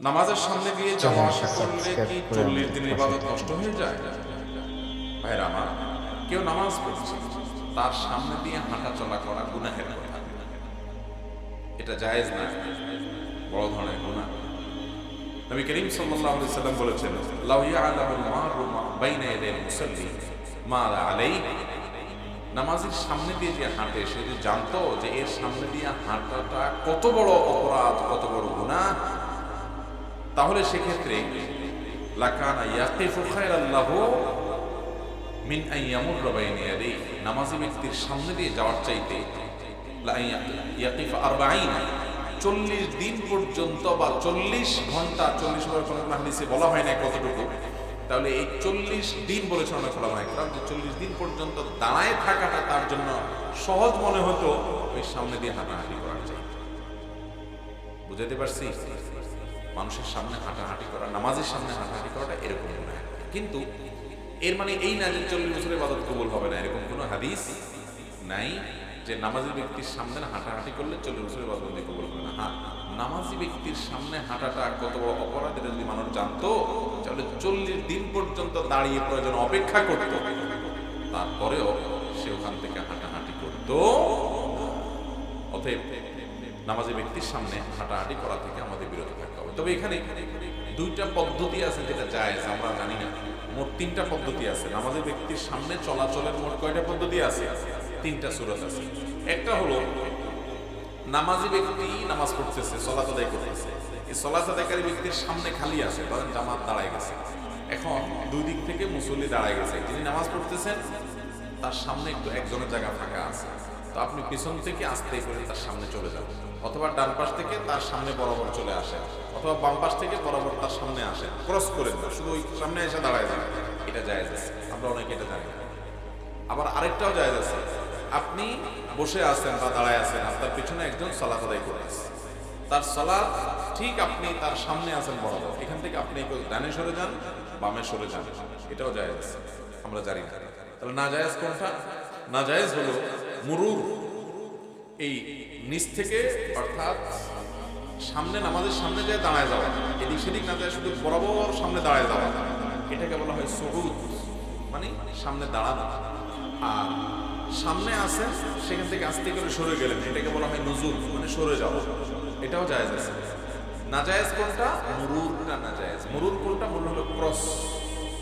নামাজের সামনে দিয়ে যাওয়া আসা করলে কি 40 দিনের ইবাদত নষ্ট হয়ে যায়? ভাইরা আমার, কেউ নামাজ পড়ছে, তার সামনে দিয়ে হাঁটা চলা করা গুনাহের কথা, এটা জায়েজ না, বড় ধরনের গুনাহ। নবী করিম সাল্লাল্লাহু আলাইহি সাল্লাম বলেছেন, লাউ ইয়ালামুল মারু বাইনা ইয়াদাইল মুসাল্লি মা আলাইহি, নামাজের সামনে দিয়ে যে হাঁটে সে যদি জানতো যে এর সামনে দিয়ে হাঁটাটা কত বড় অপরাধ, কত বড় গুনাহ, তাহলে সেক্ষেত্রে লাকানা ইয়াকিফু খায়রাল লাহু মিন আন ইয়ামুররা বাইনা ইয়াদাইহি, নামাজি ব্যক্তির সামনে দিয়ে যাওয়ার চাইতে লা ইয়াকিফু 40 দিন পর্যন্ত বা 40 ঘন্টা, 40 বার কোন হাদিসে বলা হয় না কতটুকু, তাহলে এই 40 দিন বলেছেন অনেক ওলামা একরাম যে 40 দিন পর্যন্ত দাঁড়ায় থাকাটা তার জন্য সহজ মনে হতো ওই সামনে দিয়ে হাঁটাহাঁটি করার চাইতে। বুঝাতে পারছি? মানুষের সামনে হাঁটাহাঁটি করা, নামাজের সামনে হাঁটাহাঁটি করাটা এরকম না, কিন্তু এর মানে এই না যে 40 বছরের ইবাদত কবুল হবে না, এরকম কোনো হাদিস নাই যে নামাজি ব্যক্তির সামনে হাঁটাহাঁটি করলে 40 বছরের ইবাদত কবুল হবে না। হ্যাঁ, নামাজি ব্যক্তির সামনে হাঁটাটা কত বড় অপরাধ এটা যদি মানুষ জানতো, তাহলে 40 দিন পর্যন্ত দাঁড়িয়ে প্রয়োজন অপেক্ষা করত, তারপরেও সে ওখান থেকে হাঁটাহাঁটি করত। অতএব নামাজি ব্যক্তির সামনে হাঁটাহাঁটি করা থেকে আমাদের বিরত থাকতে হবে। তবে এখানে দুইটা পদ্ধতি আছে যেটা জায়েজ, আমরা জানি না। মোট 3টা পদ্ধতি আছে নামাজি ব্যক্তির সামনে চলাচলের। মোট কয়টা পদ্ধতি আছে? 3টা সূরত আছে। একটা হলো নামাজি ব্যক্তি নামাজ পড়তেছে, সালাত আদায় করতেছে, এই সালাত আদায়কারী ব্যক্তির সামনে খালি আছে, ধরেন জামাত দাঁড়ায় গেছে, এখন দুই দিক থেকে মুসল্লি দাঁড়ায় গেছে, যিনি নামাজ পড়তেছেন তার সামনে একটু একজনের জায়গা ফাঁকা আছে, তো আপনি পিছন থেকে আস্তে করে তার সামনে চলে যাবেন, অথবা ডান পাশ থেকে তার সামনে বরাবর চলে আসেন, অথবা বাম পাশ থেকে বরাবর তার সামনে আসেন, ক্রস করেন না, শুধু ওই সামনে এসে দাঁড়ায় যান। এটা জায়েজ আছে, আমরা অনেকে এটা জানি না। আবার আরেকটাও জায়েজ আছে, আপনি বসে আছেন বা দাঁড়ায় আছেন, আপনার পিছনে একজন সালাত আদায় করতেছে, তার সালাত ঠিক আপনি তার সামনে আছেন বরাবর, এখান থেকে আপনি ডানে সরে যান, বামে সরে যান, এটাও জায়েজ আছে, আমরা জানি না। তাহলে না জায়েজ কোনটা? না জায়েজ হলো মুরুর, এই নিচ থেকে, অর্থাৎ সামনে নামাজের সামনে যায় দাঁড়ায় যাওয়া, এদিক সেদিক না যায় শুধু বরাবর সামনে দাঁড়ায় যাওয়া, এটাকে বলা হয় সুউদ, মানে সামনে দাঁড়ানো। আর সামনে আসেন সেখান থেকে আস্তে করে সরে গেলেন, এটাকে বলা হয় নুজুল, মানে সরে যাওয়া, এটাও জায়েজ আছে। নাজায়েজ কোনটা? মুরুরটা নাজায়েজ। মুরুর কোনটা? মুরুর হলো ক্রস,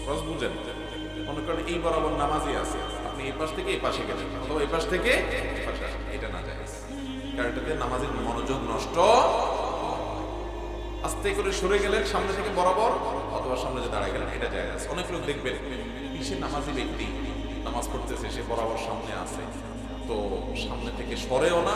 ক্রস বুঝেন? মনে করেন এই বরাবর নামাজই আছে, আপনি এই পাশ থেকে এই পাশে গেলেন, অথবা এই পাশ থেকে এই পাশে আসেন, এটা নাজায়েজ, কারণ এটাতে নামাজের মনোযোগ নষ্ট। আস্তে করে সরে গেলেন সামনে থেকে বরাবর, অথবা সামনে যে দাঁড়ায় গেলেন, এটা জায়েজ আছে। অনেক লোক দেখবেন পিছে নামাজি ব্যক্তি নামাজ পড়তেছে, সে বরাবর সামনে আছে, তো সামনে থেকে সরেও না